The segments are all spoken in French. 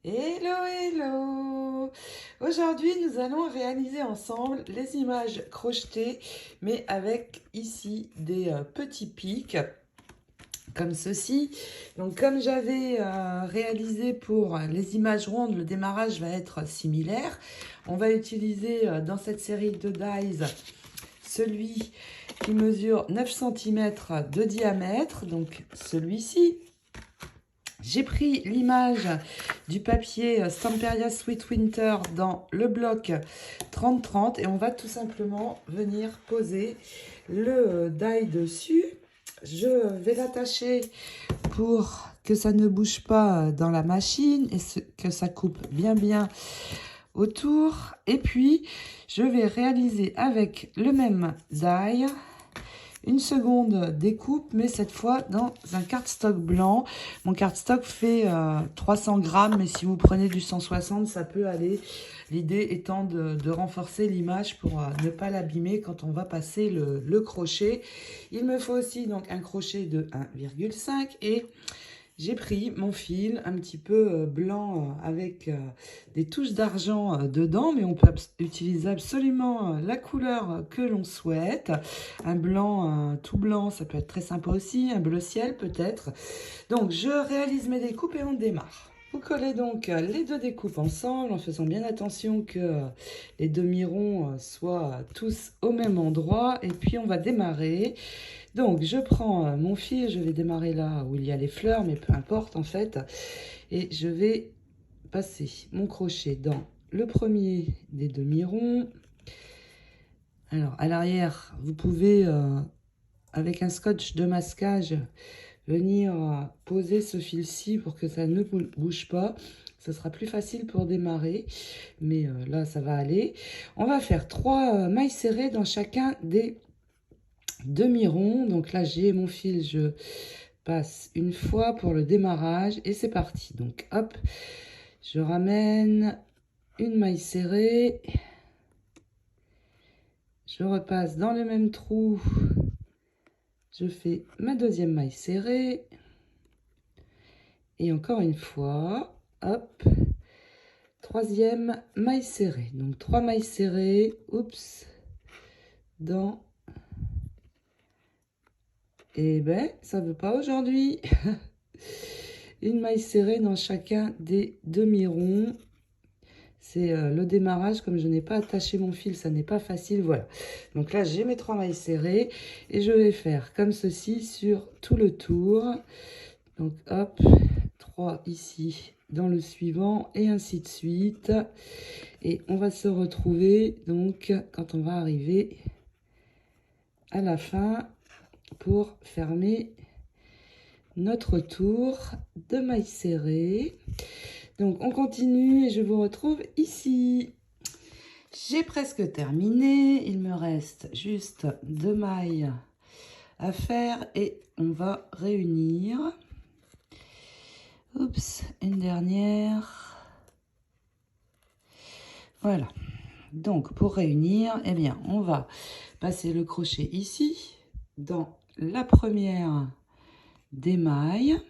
Hello, hello! Aujourd'hui, nous allons réaliser ensemble les images crochetées, mais avec ici des petits pics, comme ceci. Donc, comme j'avais réalisé pour les images rondes, le démarrage va être similaire. On va utiliser dans cette série de dies celui qui mesure 9 cm de diamètre, donc celui-ci. J'ai pris l'image du papier Stamperia Sweet Winter dans le bloc 30-30 et on va tout simplement venir poser le die dessus. Je vais l'attacher pour que ça ne bouge pas dans la machine et que ça coupe bien autour. Et puis, je vais réaliser avec le même die une seconde découpe, mais cette fois dans un cardstock blanc. Mon cardstock fait 300 grammes, mais si vous prenez du 160, ça peut aller. L'idée étant de renforcer l'image pour ne pas l'abîmer quand on va passer le crochet. Il me faut aussi donc un crochet de 1,5 et j'ai pris mon fil un petit peu blanc avec des touches d'argent dedans, mais on peut utiliser absolument la couleur que l'on souhaite. Un blanc tout blanc, ça peut être très sympa aussi, un bleu ciel peut-être. Donc je réalise mes découpes et on démarre. Vous collez donc les deux découpes ensemble en faisant bien attention que les demi-ronds soient tous au même endroit. Et puis on va démarrer. Donc je prends mon fil, je vais démarrer là où il y a les fleurs, mais peu importe en fait. Et je vais passer mon crochet dans le premier des demi-ronds. Alors à l'arrière, vous pouvez, avec un scotch de masquage, venir poser ce fil-ci pour que ça ne bouge pas. Ce sera plus facile pour démarrer, mais là ça va aller. On va faire 3 mailles serrées dans chacun des demi-ronds. Donc là j'ai mon fil, je passe une fois pour le démarrage et c'est parti. Donc hop, je ramène une maille serrée, je repasse dans le même trou, je fais ma deuxième maille serrée et encore une fois, hop, troisième maille serrée. Donc 3 mailles serrées, oups, dans... Eh ben, ça veut pas aujourd'hui. Une maille serrée dans chacun des demi-ronds. C'est le démarrage, comme je n'ai pas attaché mon fil, ça n'est pas facile, voilà. Donc là, j'ai mes 3 mailles serrées et je vais faire comme ceci sur tout le tour. Donc hop, 3 ici dans le suivant et ainsi de suite. Et on va se retrouver donc quand on va arriver à la fin pour fermer notre tour de mailles serrées. Donc on continue et je vous retrouve ici. J'ai presque terminé, il me reste juste 2 mailles à faire et on va réunir. Oups, une dernière. Voilà. Donc pour réunir, eh bien, on va passer le crochet ici dans la première des mailles.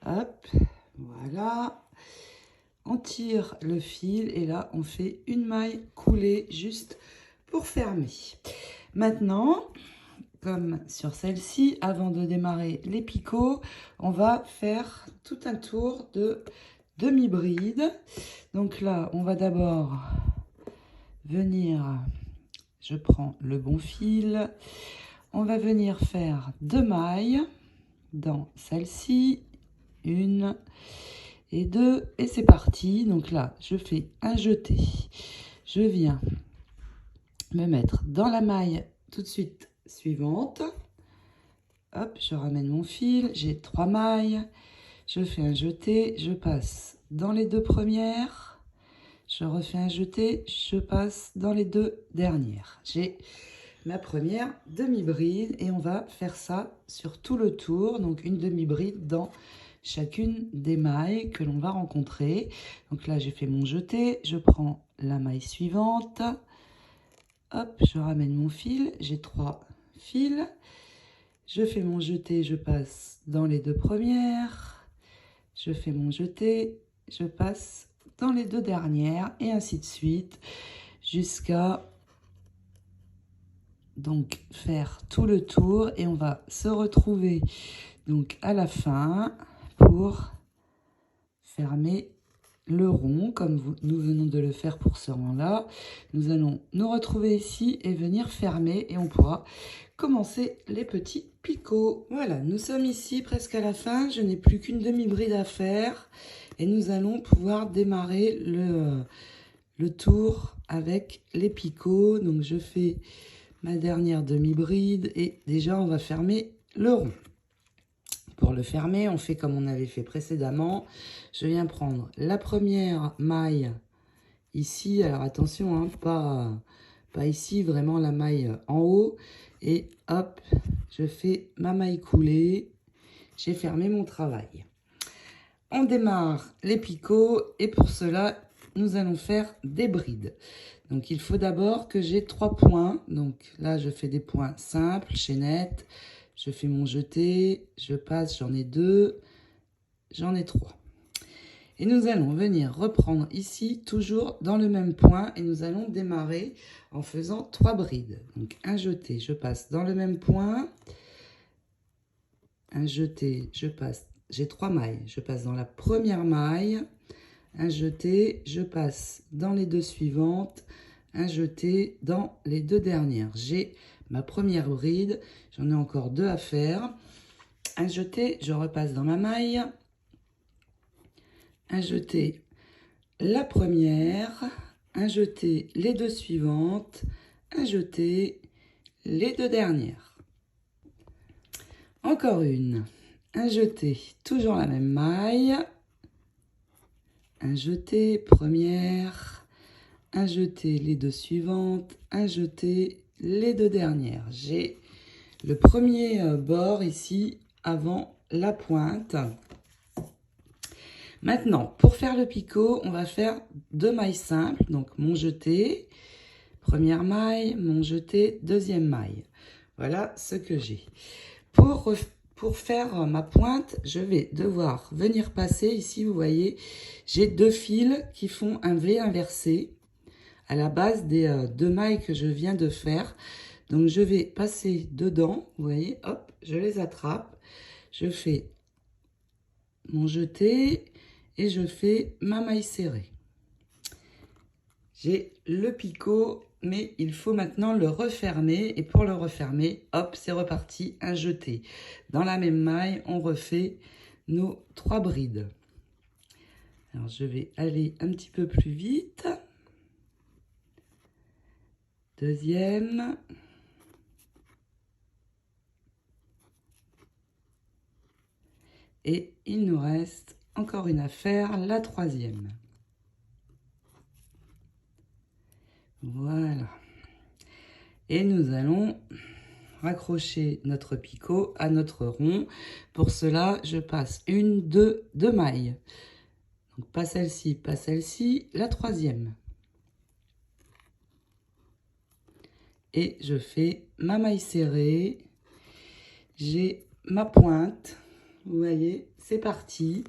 Hop, voilà. On tire le fil et là on fait une maille coulée juste pour fermer. Maintenant, comme sur celle-ci, avant de démarrer les picots, on va faire tout un tour de demi-bride. Donc là, on va d'abord venir, je prends le bon fil, on va venir faire 2 mailles dans celle-ci, 1 et 2, et c'est parti. Donc là, je fais un jeté. Je viens me mettre dans la maille tout de suite suivante. Hop, je ramène mon fil, j'ai 3 mailles. Je fais un jeté, je passe dans les 2 premières. Je refais un jeté, je passe dans les 2 dernières. J'ai ma première demi-bride et on va faire ça sur tout le tour. Donc une demi-bride dans chacune des mailles que l'on va rencontrer. Donc là, j'ai fait mon jeté, je prends la maille suivante. Hop, je ramène mon fil, j'ai 3 fils. Je fais mon jeté, je passe dans les 2 premières. je fais mon jeté, je passe dans les 2 dernières et ainsi de suite jusqu'à donc faire tout le tour et on va se retrouver donc à la fin pour fermer le rond comme nous venons de le faire pour ce rond là. Nous allons nous retrouver ici et venir fermer et on pourra commencer les petits picots. Voilà, nous sommes ici presque à la fin, je n'ai plus qu'une demi-bride à faire et nous allons pouvoir démarrer le tour avec les picots. Donc je fais ma dernière demi-bride et déjà on va fermer le rond. Pour le fermer, on fait comme on avait fait précédemment. Je viens prendre la première maille ici. Alors attention, hein, pas ici, vraiment la maille en haut. Et hop, je fais ma maille coulée. J'ai fermé mon travail. On démarre les picots et pour cela, nous allons faire des brides. Donc il faut d'abord que j'ai 3 points. Donc là, je fais des points simples, chaînette. Je fais mon jeté, je passe, j'en ai 2, j'en ai 3. Et nous allons venir reprendre ici, toujours dans le même point, et nous allons démarrer en faisant 3 brides. Donc un jeté, je passe dans le même point, un jeté, je passe, j'ai 3 mailles, je passe dans la première maille, un jeté, je passe dans les 2 suivantes, un jeté dans les 2 dernières. J'ai ma première bride, j'en ai encore 2 à faire. Un jeté, je repasse dans ma maille. Un jeté, la première. Un jeté, les 2 suivantes. Un jeté, les 2 dernières. Encore une. Un jeté, toujours la même maille. Un jeté, première. Un jeté, les 2 suivantes. Un jeté, les 2 dernières. J'ai le premier bord ici avant la pointe. Maintenant, pour faire le picot, on va faire 2 mailles simples. Donc mon jeté, première maille, mon jeté, deuxième maille. Voilà ce que j'ai. Pour faire ma pointe, je vais devoir venir passer ici, vous voyez, j'ai 2 fils qui font un V inversé à la base des 2 mailles que je viens de faire. Donc je vais passer dedans, vous voyez, hop, je les attrape, je fais mon jeté et je fais ma maille serrée. J'ai le picot, mais il faut maintenant le refermer et pour le refermer, hop, c'est reparti, un jeté. Dans la même maille, on refait nos 3 brides. Alors je vais aller un petit peu plus vite. Deuxième. Et il nous reste encore une à faire, la troisième. Voilà. Et nous allons raccrocher notre picot à notre rond. Pour cela, je passe deux mailles. Donc pas celle-ci, la troisième. Et je fais ma maille serrée. J'ai ma pointe. Vous voyez, c'est parti.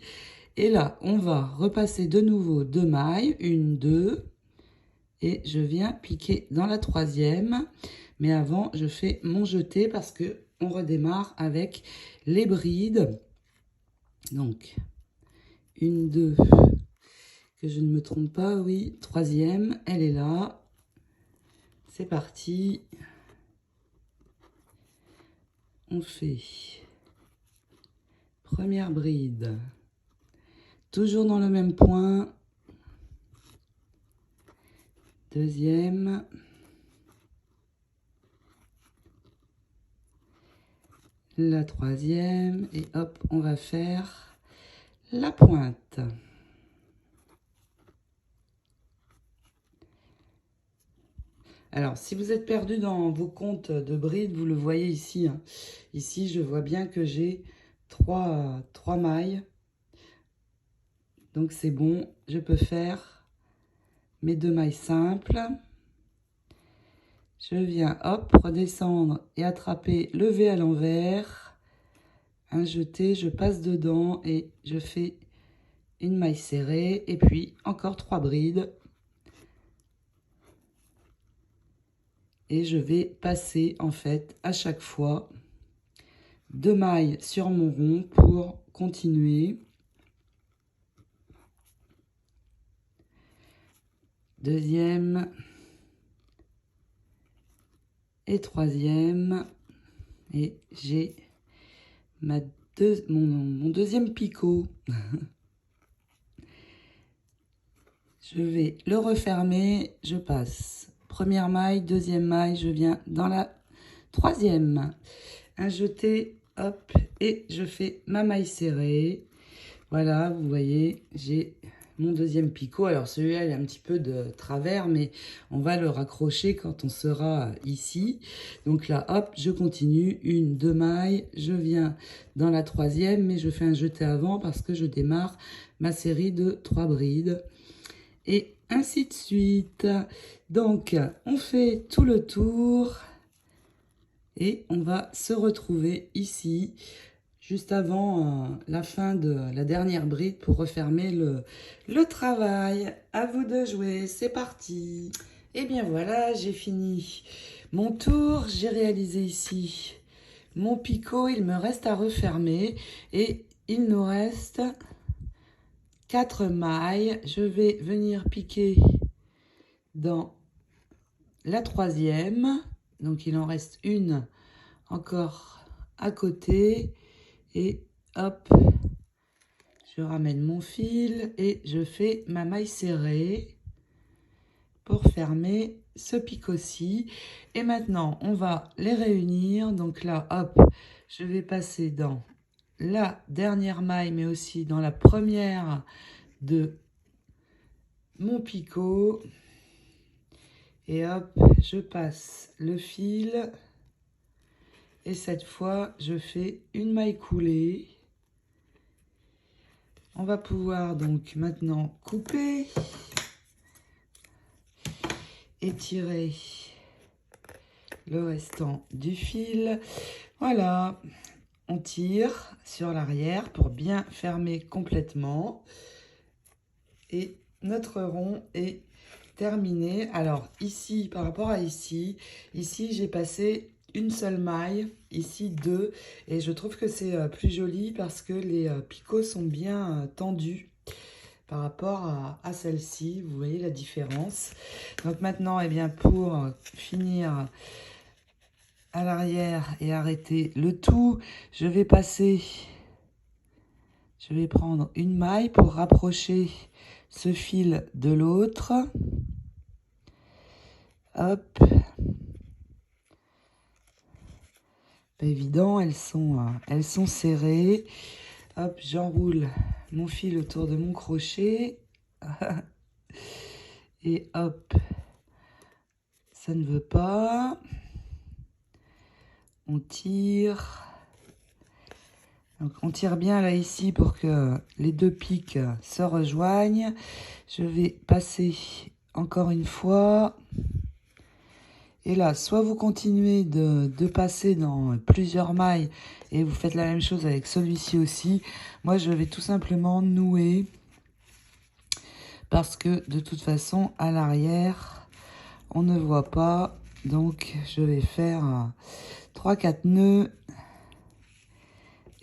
Et là, on va repasser de nouveau 2 mailles, 1, 2. Et je viens piquer dans la troisième. Mais avant, je fais mon jeté parce que on redémarre avec les brides. Donc, 1, 2, que je ne me trompe pas, oui. Troisième, elle est là. C'est parti. On fait première bride. Toujours dans le même point. Deuxième. La troisième. Et hop, on va faire la pointe. Alors, si vous êtes perdu dans vos comptes de brides, vous le voyez ici. Hein. Ici, je vois bien que j'ai 3 mailles. Donc, c'est bon. Je peux faire mes 2 mailles simples. Je viens, hop, redescendre et attraper le V à l'envers. Un jeté, je passe dedans et je fais une maille serrée et puis encore 3 brides. Et je vais passer en fait à chaque fois 2 mailles sur mon rond pour continuer. Deuxième et troisième. Et j'ai mon deuxième picot. Je vais le refermer, je passe première maille, deuxième maille, je viens dans la troisième. Un jeté, hop, et je fais ma maille serrée. Voilà, vous voyez, j'ai mon deuxième picot. Alors celui-là, il a un petit peu de travers, mais on va le raccrocher quand on sera ici. Donc là, hop, je continue, 1, 2 mailles, je viens dans la troisième, mais je fais un jeté avant parce que je démarre ma série de 3 brides. Et ainsi de suite. Donc, on fait tout le tour et on va se retrouver ici, juste avant la fin de la dernière bride pour refermer le travail. À vous de jouer, c'est parti. Et bien voilà, j'ai fini mon tour. J'ai réalisé ici mon picot. Il me reste à refermer et il nous reste 4 mailles. Je vais venir piquer dans la troisième. Donc il en reste une encore à côté. Et hop, je ramène mon fil et je fais ma maille serrée pour fermer ce picot-ci. Et maintenant, on va les réunir. Donc là, hop, je vais passer dans la dernière maille, mais aussi dans la première de mon picot. Et hop, je passe le fil. Et cette fois, je fais une maille coulée. On va pouvoir donc maintenant couper et tirer le restant du fil. Voilà, on tire sur l'arrière pour bien fermer complètement. Et notre rond est terminé. Alors ici, par rapport à ici j'ai passé une seule maille, ici 2, et je trouve que c'est plus joli parce que les picots sont bien tendus par rapport à celle-ci. Vous voyez la différence. Donc maintenant, eh bien, pour finir à l'arrière et arrêter le tout, je vais prendre une maille pour rapprocher ce fil de l'autre. Hop. Pas évident, elles sont serrées. Hop, j'enroule mon fil autour de mon crochet. Et hop, ça ne veut pas. On tire. Donc on tire bien là ici pour que les deux pics se rejoignent. Je vais passer encore une fois. Et là, soit vous continuez de passer dans plusieurs mailles et vous faites la même chose avec celui-ci aussi. Moi, je vais tout simplement nouer parce que de toute façon, à l'arrière, on ne voit pas. Donc, je vais faire 3-4 nœuds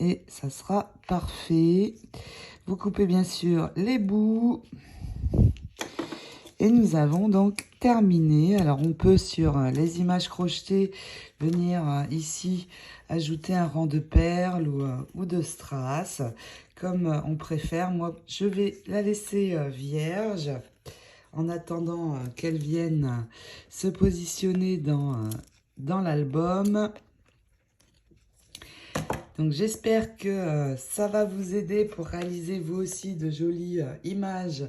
et ça sera parfait. Vous coupez bien sûr les bouts. Et nous avons donc terminé. Alors, on peut sur les images crochetées venir ici ajouter un rang de perles ou de strass, comme on préfère. Moi, je vais la laisser vierge en attendant qu'elle vienne se positionner dans l'album. Donc, j'espère que ça va vous aider pour réaliser vous aussi de jolies images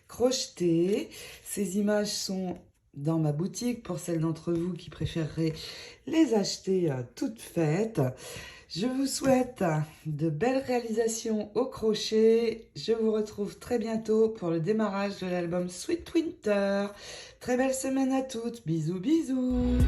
crochetées. Ces images sont dans ma boutique pour celles d'entre vous qui préféreraient les acheter toutes faites. Je vous souhaite de belles réalisations au crochet. Je vous retrouve très bientôt pour le démarrage de l'album Sweet Winter. Très belle semaine à toutes. Bisous, bisous.